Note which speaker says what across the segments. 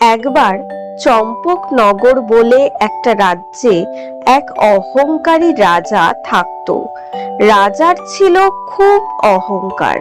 Speaker 1: একবার চম্পকনগর বলে একটা রাজ্যে এক অহংকারী রাজা থাকতো। রাজার ছিল খুব অহংকার।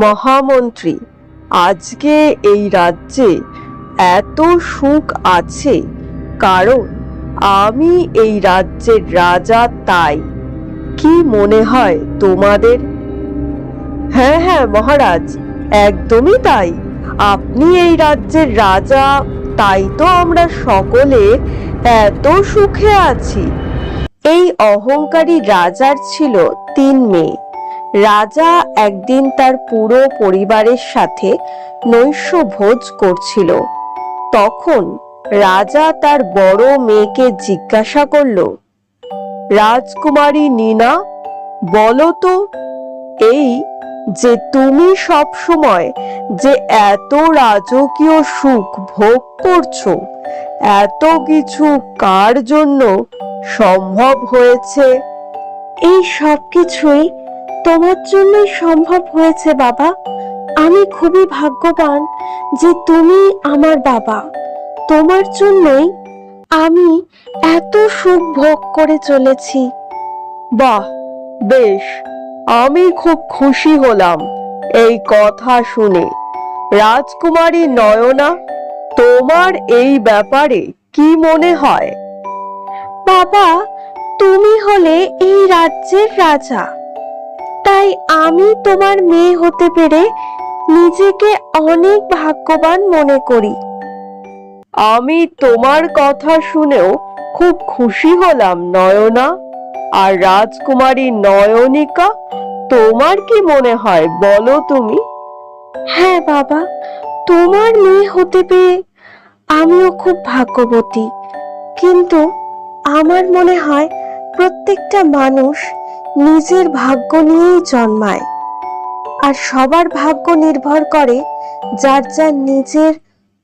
Speaker 1: মহামন্ত্রী, আজকে এই রাজ্যে এত সুখ আছে কারণ আমি এই রাজ্যের রাজা, তাই। কি মনে হয় তোমাদের? হ্যাঁ হ্যাঁ মহারাজ, একদমই তাই। আপনি এই রাজ্যের রাজা, তাই তো আমরা সকলে এত সুখে আছি। এই অহংকারী রাজার ছিল 3 মেয়ে। রাজা একদিন তার পুরো পরিবারের সাথে নৈশ ভোজ করছিল। তখন রাজা তার বড় মেয়েকে জিজ্ঞাসা করল, রাজকুমারী নীনা, বলো তো, এই যে তুমি সব সময় যে এত রাজকীয় সুখ ভোগ করছো, এত কিছু কার জন্য সম্ভব হয়েছে? এই সব কিছুই তোমার জন্যই সম্ভব হয়েছে বাবা। আমি খুবই ভাগ্যবান যে তুমি আমার বাবা। তোমার জন্যই আমি এত সুখ ভোগ করে চলেছি। বাহ, বেশ, আমি খুব খুশি হলাম এই কথা শুনে। রাজকুমারী নয়না, তোমার এই ব্যাপারে কি মনে হয়? বাবা, তুমি হলে এই রাজ্যের রাজা, তাই আমি তোমার মেয়ে হতে পেরে নিজেকে অনেক ভাগ্যবান মনে করি। আমি তোমার কথা শুনেও খুব খুশি হলাম নয়না। আর রাজকুমারী নয়নিকা, তোমার কি মনে হয় বলো তুমি? হ্যাঁ বাবা, তোমার মেয়ে হতে পেরে আমিও খুব ভাগ্যবতী। কিন্তু আমার মনে হয় প্রত্যেকটা মানুষ নিজের ভাগ্য নিয়েই জন্মায়, আর সবার ভাগ্য নির্ভর করে যার যার নিজের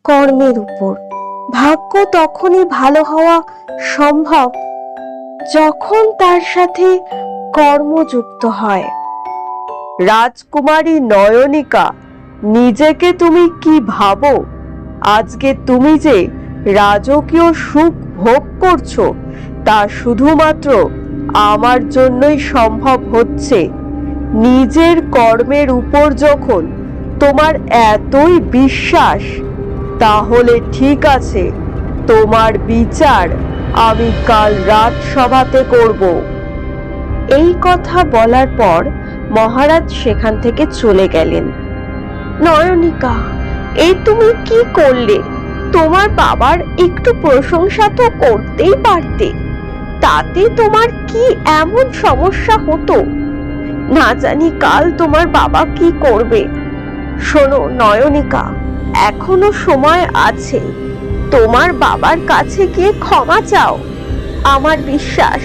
Speaker 1: কর্মের উপর। ভাগ্য তখনই ভালো হওয়া সম্ভব যখন তার সাথে কর্মযুক্ত হয়। রাজকুমারী নয়নিকা, নিজেকে তুমি কি ভাবো? আজকে তুমি যে রাজকীয় সুখ ভোগ করছো, তা শুধুমাত্র আমার জন্যই সম্ভব হচ্ছে। নিজের কর্মের উপর যখন তোমার এতই বিশ্বাস, তাহলে ঠিক আছে, তোমার বিচার আমি কাল রাজসভাতে করব। এই কথা বলার পর মহারাজ সেখান থেকে চলে গেলেন। নয়নিকা, এই তুমি কি করলে? তোমার বাবার একটু প্রশংসা তো করতেই পারতে, তাতে তোমার কি এমন সমস্যা হতো? না জানি কাল তোমার বাবা কি করবে। শোনো নয়নিকা, এখনো সময় আছে, তোমার বাবার কাছে গিয়ে ক্ষমা চাও। আমার বিশ্বাস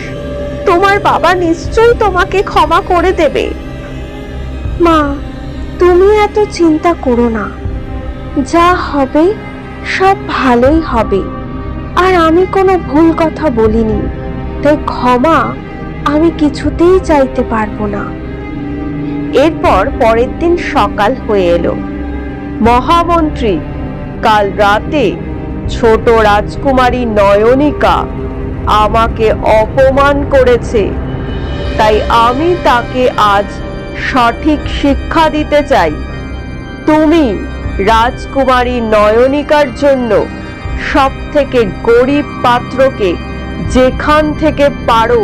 Speaker 1: তোমার বাবা নিশ্চয়ই তোমাকে ক্ষমা করে দেবে। মা, তুমি এত চিন্তা করো না, যা হবে সব ভালোই হবে। আর আমি কোনো ভুল কথা বলিনি, তাই ক্ষমা আমি কিছুতেই চাইতে পারবো না। এরপর পরের দিন সকাল হয়ে এলো। মহামন্ত্রী, কাল রাতে ছোট রাজকুমারী নয়নিকা আমাকে অপমান করেছে, তাই আমি তাকে আজ সঠিক শিক্ষা দিতে চাই। তুমি রাজকুমারী নয়নিকার জন্য সব থেকে গরিব পাত্রকে যেখান থেকে পারো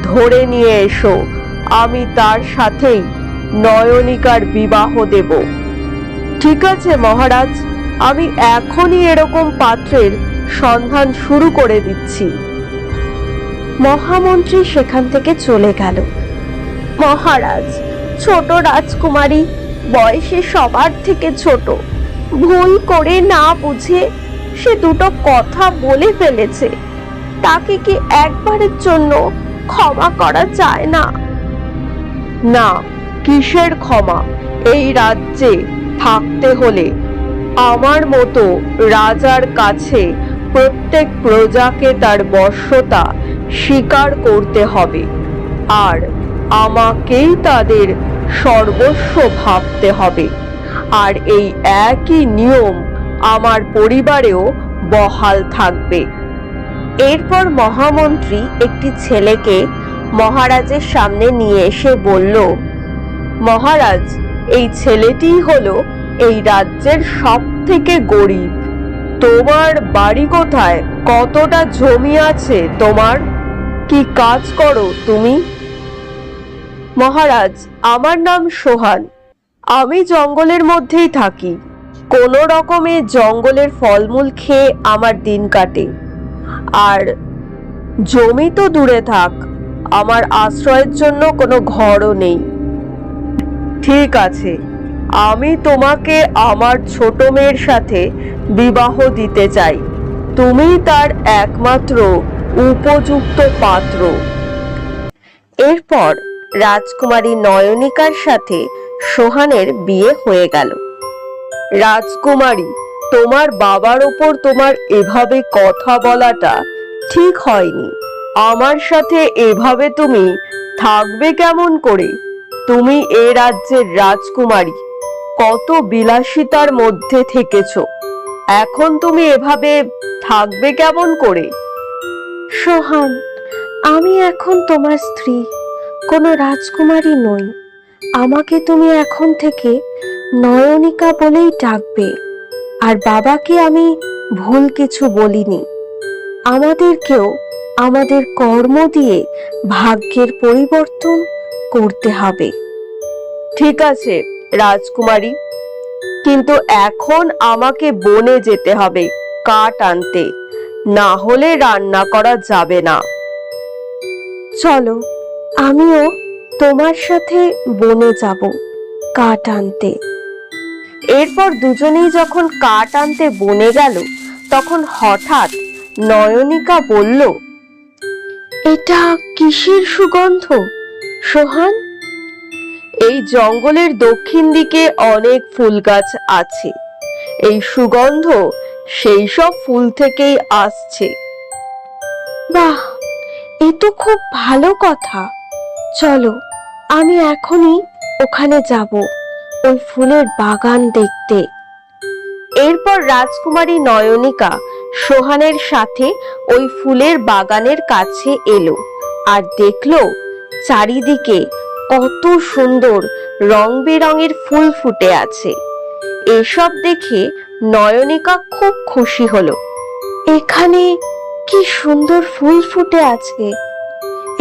Speaker 1: ধরে নিয়ে এসো, আমি তার সাথেই নয়নিকার বিবাহ দেব। ঠিক আছে মহারাজ, আমি এখনই এরকম পাত্রের সন্ধান শুরু করে দিচ্ছি। মহামন্ত্রী সেখান থেকে চলে গেল। মহারাজ, ছোট রাজকুমারী বয়সে সবার থেকে ছোট, ভুল করে না বুঝে সে দুটো কথা বলে ফেলেছে, তাকে কি একবারের জন্য ক্ষমা করা যায় না? না, কিসের ক্ষমা? এই রাজ্যে থাকতে হলে আমার মতো রাজার কাছে প্রত্যেক প্রজাকে তার বশ্যতা স্বীকার করতে হবে, আর আমাকেই তাদের সর্বস্ব ভাবতে হবে। আর এই একই নিয়ম আমার পরিবারেও বহাল থাকবে। এরপর মহামন্ত্রী একটি ছেলেকে মহারাজের সামনে নিয়ে এসে বলল, মহারাজ, এই ছেলেটিই হলো এই রাজ্যের সব থেকে গরিব। তোমার বাড়ি কোথায়? কতটা জমি আছে তোমার? কি কাজ করো তুমি? মহারাজ, আমার নাম সোহান। আমি জঙ্গলের মধ্যেই থাকি। কোনো রকমে জঙ্গলের ফলমূল খেয়ে আমার দিন কাটে। আর জমি তো দূরে থাক, আমার আশ্রয়ের জন্য কোনো ঘরও নেই। ঠিক আছে, আমি তোমাকে আমার ছোট মেয়ের সাথে বিবাহ দিতে চাই। তুমি তার একমাত্র উপযুক্ত পাত্র। এরপর রাজকুমারী নয়নিকার সাথে সোহানের বিয়ে হয়ে গেল। রাজকুমারী, তোমার বাবার ওপর তোমার এভাবে কথা বলাটা ঠিক হয়নি। আমার সাথে এভাবে তুমি থাকবে কেমন করে? তুমি এ রাজ্যের রাজকুমারী, কত বিলাসিতার মধ্যে থেকেছো, এখন তুমি এভাবে থাকবে কেমন করে? সোহান, আমি এখন তোমার স্ত্রী, কোনো রাজকুমারী নই। আমাকে তুমি এখন থেকে নয়নিকা বলেই ডাকবে। আর বাবাকে আমি ভুল কিছু বলিনি। আমাদেরকেও আমাদের কর্ম দিয়ে ভাগ্যের পরিবর্তন করতে হবে। ঠিক আছে রাজকুমারী, কিন্তু এখন আমাকে বনে যেতে হবে কাঠ আনতে, না হলে রান্না করা যাবে না। চলো, আমিও তোমার সাথে বনে যাব কাঠ আনতে। এরপর দুজনেই যখন কাঠ আনতে বনে গেল, তখন হঠাৎ নয়নিকা বলল, এটা কিসের সুগন্ধ সোহান? এই জঙ্গলের দক্ষিণ দিকে অনেক ফুল গাছ আছে। এই সুগন্ধ সেই সব ফুল থেকেই আসছে। বাহ, এ তো খুব ভালো কথা। চলো, আমি এখনই ওখানে যাব ওই ফুলের বাগান দেখতে। এরপর রাজকুমারী নয়নিকা সোহানের সাথে ওই ফুলের বাগানের কাছে এলো আর দেখলো চারিদিকে কত সুন্দর রং বেরঙের ফুল ফুটে আছে। এসব দেখে নয়নিকা খুব খুশি হলো। এখানে কি সুন্দর ফুল ফুটে আছে!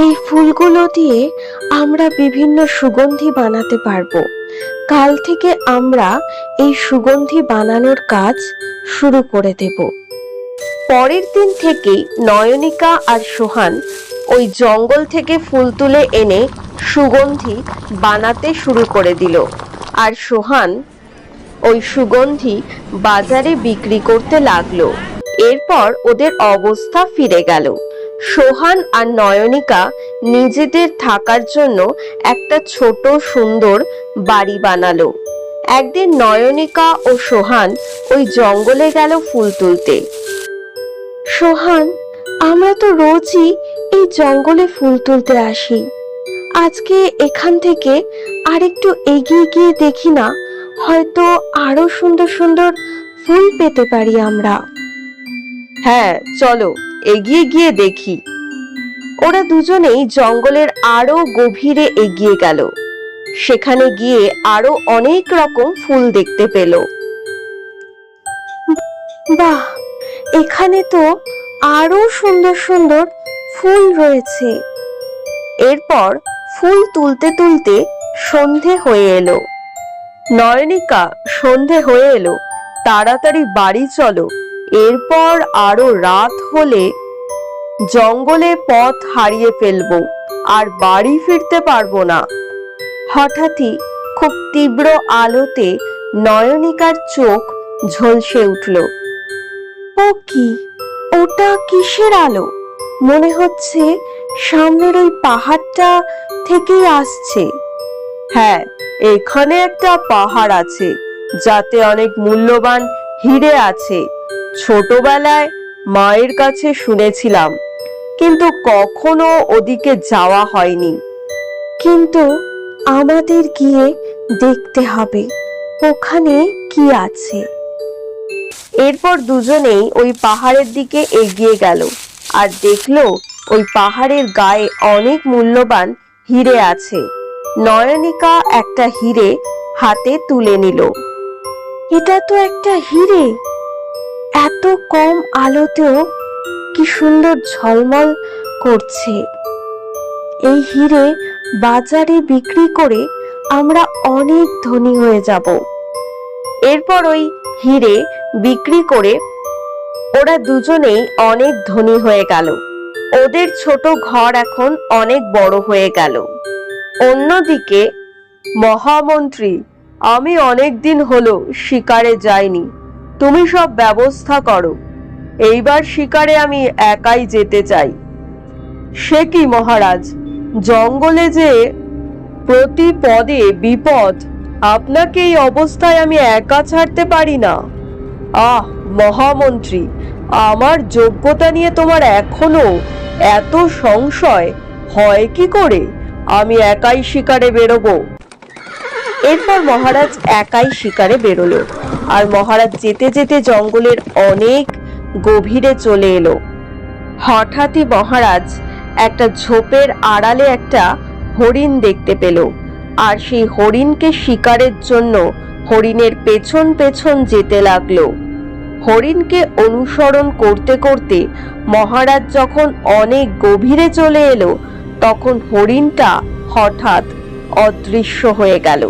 Speaker 1: এই ফুলগুলো দিয়ে আমরা বিভিন্ন সুগন্ধি বানাতে পারবো। কাল থেকে আমরা এই সুগন্ধি বানানোর কাজ শুরু করে দেব। পরের দিন থেকেই নয়নিকা আর সোহান ওই জঙ্গল থেকে ফুল তুলে এনে সুগন্ধি বানাতে শুরু করে দিল। আর সোহান ওই সুগন্ধি বাজারে বিক্রি করতে লাগলো। এরপর ওদের অবস্থা ফিরে গেল। সোহান আর নয়নিকা নিজেদের থাকার জন্য একটা ছোট সুন্দর বাড়ি বানালো। একদিন নয়নিকা ও সোহান ওই জঙ্গলে গেল ফুল তুলতে। সোহান, আমরা তো রোজই এই জঙ্গলে ফুল তুলতে আসি। আজকে এখান থেকে আরেকটু এগিয়ে গিয়ে দেখি না, হয়তো আরো সুন্দর সুন্দর ফুল পেতে পারি আমরা। হ্যাঁ, চলো এগিয়ে গিয়ে দেখি। ওরা দুজনেই জঙ্গলের আরো গভীরে এগিয়ে গেল। সেখানে গিয়ে আরো অনেক রকম ফুল দেখতে পেল। বাহ, এখানে তো আরো সুন্দর সুন্দর ফুল রয়েছে। এরপর ফুল তুলতে তুলতে সন্ধে হয়ে এলো। নয়নিকা, সন্ধে হয়ে এলো, তাড়াতাড়ি বাড়ি চলো, এরপর আরো রাত হলে জঙ্গলে পথ হারিয়ে ফেলবো আর বাড়ি ফিরতে পারবো না। হঠাৎই খুব তীব্র আলোতে নয়নিকার চোখ ঝলসে উঠল। ও কি, ওটা কিসের আলো? মনে হচ্ছে সামনের ওই পাহাড়টা থেকেই আসছে। হ্যাঁ, এখানে একটা পাহাড় আছে যাতে অনেক মূল্যবান হিরে আছে। ছোটবেলায় মায়ের কাছে শুনেছিলাম, কিন্তু কখনো ওদিকে যাওয়া হয়নি। কিন্তু আমাদের গিয়ে দেখতে হবে ওখানে কি আছে। এরপর দুজনেই ওই পাহাড়ের দিকে এগিয়ে গেল আর দেখলো ওই পাহাড়ের গায়ে অনেক মূল্যবান হিরে আছে। নয়নিকা একটা হিরে হাতে তুলে নিল। এটা তো একটা হিরে, এত কম আলোতেও কি সুন্দর ঝলমল করছে। এই হিরে বাজারে বিক্রি করে আমরা অনেক ধনী হয়ে যাব। এরপর ওই হিরে বিক্রি করে ওরা দুজনেই অনেক ধনী হয়ে গেল। ওদের ছোট ঘর এখন অনেক বড় হয়ে গেল। অন্যদিকে মহামন্ত্রী, আমি অনেক দিন হলো শিকারে যাইনি, তুমি সব ব্যবস্থা করো, এইবার শিকারে আমি একাই যেতে চাই। সে কি মহারাজ, জঙ্গলে যে প্রতি পদে বিপদ, আপনাকে এই অবস্থায় আমি একা ছাড়তে পারি না। আহ মহামন্ত্রী, আমার যোগ্যতা নিয়ে তোমার এখনো এত সংশয় হয় কি করে? আমি একাই শিকারে বেরোবো। এরপর মহারাজ একাই শিকারে বেরোলো আর মহারাজ যেতে যেতে জঙ্গলের অনেক গভীরে চলে এলো। হঠাৎই মহারাজ একটা ঝোপের আড়ালে একটা হরিণ দেখতে পেল আর সেই হরিণকে শিকারের জন্য হরিণের পেছন পেছন যেতে লাগলো। হরিণকে অনুসরণ করতে করতে মহারাজ যখন অনেক গভীরে চলে এলো তখন হরিণটা হঠাৎ অদৃশ্য হয়ে গেল।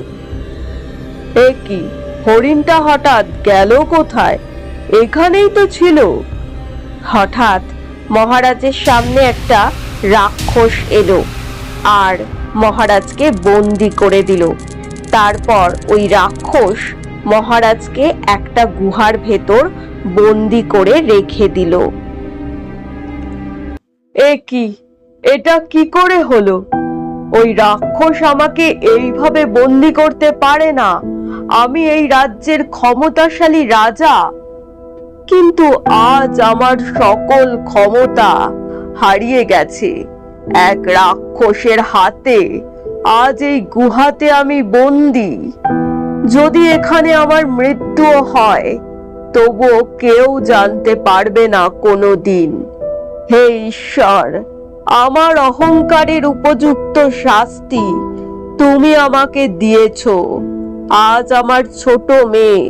Speaker 1: এ কি, হরিণটা হঠাৎ গেল কোথায়? এখানেই তো ছিল। হঠাৎ মহারাজের সামনে একটা রাক্ষস এলো আর মহারাজকে বন্দি করে দিল। তারপর ওই রাক্ষস মহারাজকে একটা গুহার ভেতর বন্দি করে রেখে দিল। এ কি, এটা কি করে হলো? ওই রাক্ষস আমাকে এইভাবে বন্দি করতে পারে না, আমি এই রাজ্যের ক্ষমতাশালী রাজা। কিন্তু আজ আমার সকল ক্ষমতা হারিয়ে গেছে এক রাক্ষসের হাতে। আজ এই গুহাতে আমি বন্দি। যদি এখানে আমার মৃত্যুও হয় তবুও কেউ জানতে পারবে না কোনো দিন। হে ঈশ্বর, আমার অহংকারের উপযুক্ত শাস্তি তুমি আমাকে দিয়েছ। আজ আমার ছোট মেয়ে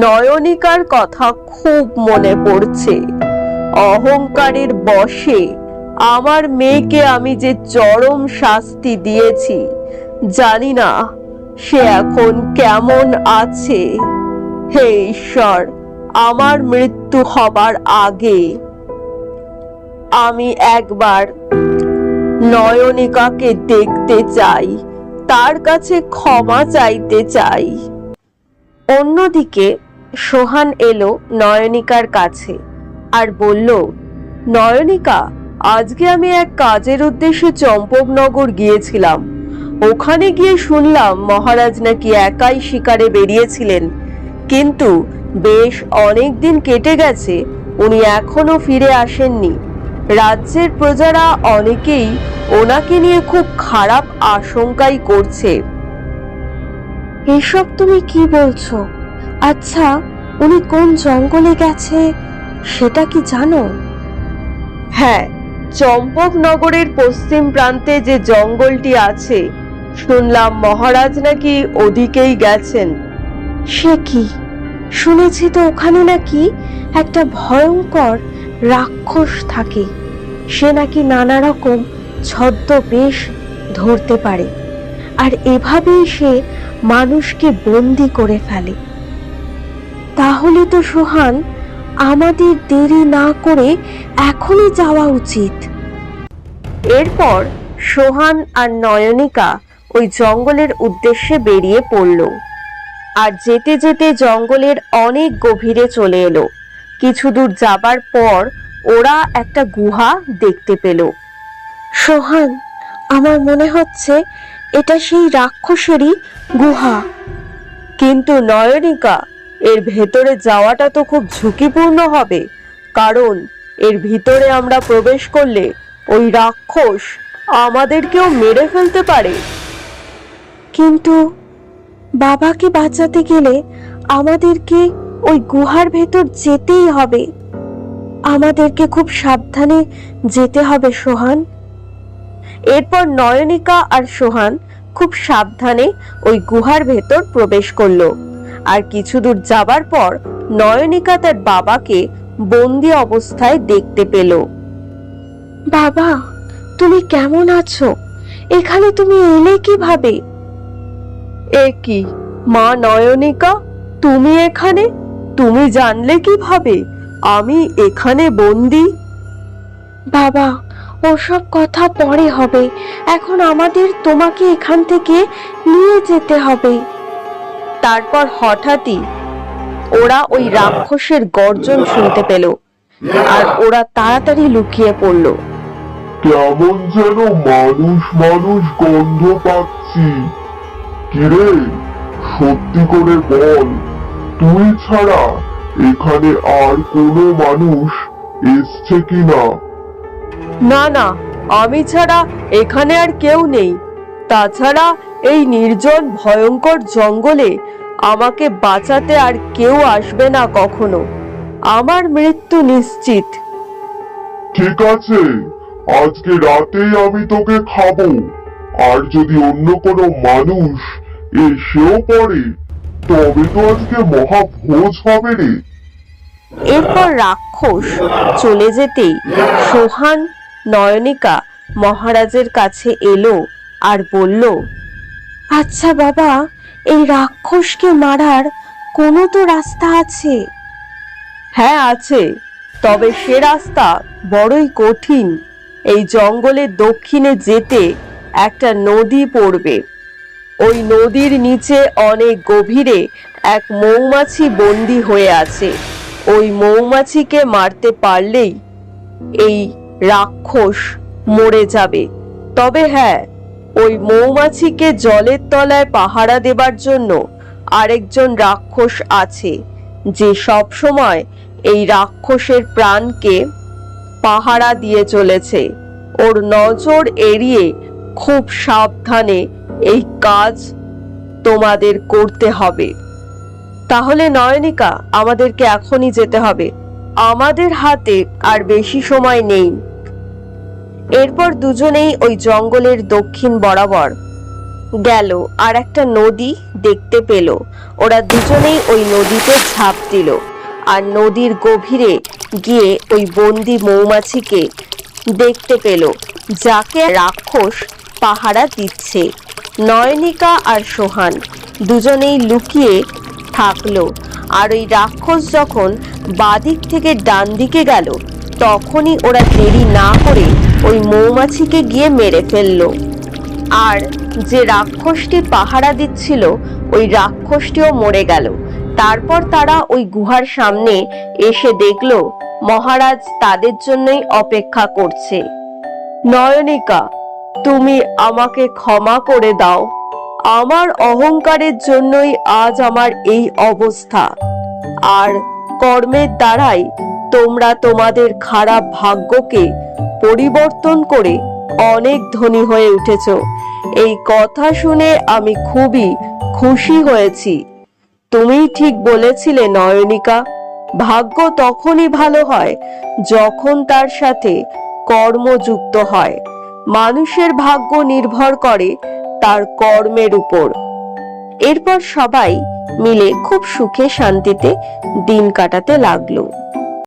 Speaker 1: নয়নিকার কথা খুব মনে পড়ছে। অহংকারের বশে আমার মেয়েকে আমি যে চরম শাস্তি দিয়েছি, জানি না সে এখন কেমন আছে। হে ঈশ্বর, আমার মৃত্যু হবার আগে আমি একবার নয়নিকাকে দেখতে চাই, তার কাছে ক্ষমা চাইতে চাই। অন্যদিকে সোহান এলো নয়নিকার কাছে আর বলল, নয়নিকা, আজকে আমি এক কাজের উদ্দেশ্যে চম্পকনগর গিয়েছিলাম। ওখানে গিয়ে শুনলাম মহারাজ নাকি একাই শিকারে বেরিয়েছিলেন, কিন্তু বেশ অনেক দিন কেটে গেছে, উনি এখনো ফিরে আসেননি। রাজ্যের প্রজারা অনেকেই ওনাকে নিয়ে খুব খারাপ আশঙ্কাই করছে। এসব তুমি কি বলছো? আচ্ছা, উনি কোন জঙ্গলে গেছে সেটা কি জানো? হ্যাঁ, চম্পকনগরের পশ্চিম প্রান্তে যে জঙ্গলটি আছে, শুনলাম মহারাজ নাকি ওদিকেই গেছেন। সে কি, শুনেছি তো ওখানে নাকি একটা ভয়ঙ্কর রাক্ষস থাকে। সে নাকি নানা রকম ছদ্মবেশ ধরতে পারে আর এভাবেই সে মানুষকে বন্দি করে ফেলে। তাহলে তো সোহান, আমাদের দেরি না করে এখনই যাওয়া উচিত। এরপর সোহান আর নয়নিকা ওই জঙ্গলের উদ্দেশ্যে বেরিয়ে পড়ল আর যেতে যেতে জঙ্গলের অনেক গভীরে চলে এলো। কিছু দূর যাবার পর ওরা একটা গুহা দেখতে পেল। সোহান, আমার মনে হচ্ছে এটা সেই রাক্ষসেরই গুহা। কিন্তু নয়নিকা, এর ভেতরে যাওয়াটা তো খুব ঝুঁকিপূর্ণ হবে, কারণ এর ভিতরে আমরা প্রবেশ করলে ওই রাক্ষস আমাদেরকেও মেরে ফেলতে পারে। কিন্তু বাবাকে বাঁচাতে গেলে আমাদেরকে ওই গুহার ভেতর যেতেই হবে। আমাদেরকে খুব সাবধানে যেতে হবে সোহান। এরপর নয়নিকা আর সোহান খুব সাবধানে ওই গুহার ভেতর প্রবেশ করলো। আর কিছু দূর যাবার পর নয়নিকা তার বাবাকে বন্দি অবস্থায় দেখতে পেল। বাবা, তুমি কেমন আছো? এখানে তুমি এলে কিভাবে? এ কি মা নয়নিকা, তুমি এখানে? তুমি জানলে কিভাবে আমি এখানে বন্দি? বাবা, ওসব কথা পরে হবে, এখন আমাদের তোমাকে এখান থেকে নিয়ে যেতে হবে। তারপর হঠাৎই ওরা ওই রাক্ষসের গর্জন শুনতে পেল আর ওরা তাড়াতাড়ি লুকিয়ে পড়ল।
Speaker 2: কেমন যেন মানুষ মানুষ গন্ধ পাচ্ছি। কিরে, সত্যি করে বল, তুই ছাড়া এখানে আর কোনো মানুষ এসছে কিনা?
Speaker 1: না না, আমি ছাড়া এখানে আর কেউ নেই। তাছাড়া এই নির্জন ভয়ঙ্কর জঙ্গলে আমাকে বাঁচাতে আর কেউ আসবে না কখনো। আমার মৃত্যু নিশ্চিত।
Speaker 2: ঠিক আছে, আজকে রাতেই আমি তোকে খাবো। আর যদি অন্য কোনো মানুষ এসেও পড়ে তবে তো আজকে মহাভোজ হবে রে।
Speaker 1: এরপর রাক্ষস চলে যেতেই সোহান নয়নিকা মহারাজের কাছে এলো আর বলল, আচ্ছা বাবা, এই রাক্ষসকে মারার কোনো তো রাস্তা আছে? হ্যাঁ আছে, তবে সে রাস্তা বড়ই কঠিন। এই জঙ্গলের দক্ষিণে যেতে একটা নদী পড়বে। ওই নদীর নিচে অনেক গভীরে এক মৌমাছি বন্দী হয়ে আছে। ওই মৌমাছিকে মারতে পারলেই এই রাক্ষস মরে যাবে। তবে হ্যাঁ, ওই মৌমাছিকে জলের তলায় পাহারা দেবার জন্য আরেকজন রাক্ষস আছে, যে সব সময় এই রাক্ষসের প্রাণকে পাহারা দিয়ে চলেছে। ওর নজর এড়িয়ে খুব সাবধানে এই কাজ তোমাদের করতে হবে। তাহলে নয়নিকা, আমাদেরকে এখনই যেতে হবে। আমাদের হাতে আর বেশি সময় নেই। এরপর দুজনেই ওই জঙ্গলের দক্ষিণ বরাবর গেল আর একটা নদী দেখতে পেল। ওরা দুজনেই ওই নদীতে ঝাঁপ দিল আর নদীর গভীরে গিয়ে ওই বন্দি মৌমাছিকে দেখতে পেল, যাকে রাক্ষস পাহারা দিচ্ছে। নয়নিকা আর সোহান দুজনেই লুকিয়ে থাকলো। আর ওই রাক্ষস যখন বাদিক থেকে ডান দিকে গেল, তখনই ওরা দেরি না করে ওই মৌমাছিকে গিয়ে মেরে ফেললো। আর যে রাক্ষসটি পাহারা দিচ্ছিল, ওই রাক্ষসটিও মরে গেল। তারপর তারা ওই গুহার সামনে এসে দেখলো মহারাজ তাদের জন্যই অপেক্ষা করছে। নয়নিকা, তুমি আমাকে ক্ষমা করে দাও। আমার অহংকারের জন্যই আজ আমার এই অবস্থা। আর কর্মের দ্বারাই তোমরা তোমাদের খারাপ ভাগ্যকে পরিবর্তন করে অনেক ধনী হয়ে উঠেছ। এই কথা শুনে আমি খুবই খুশি হয়েছি। তুমি ঠিক বলেছিলে নয়নিকা, ভাগ্য তখনই ভালো হয় যখন তার সাথে কর্ম যুক্ত হয়। মানুষের ভাগ্য নির্ভর করে তার কর্মের উপর। এরপর সবাই মিলে খুব সুখে শান্তিতে দিন কাটাতে লাগলো।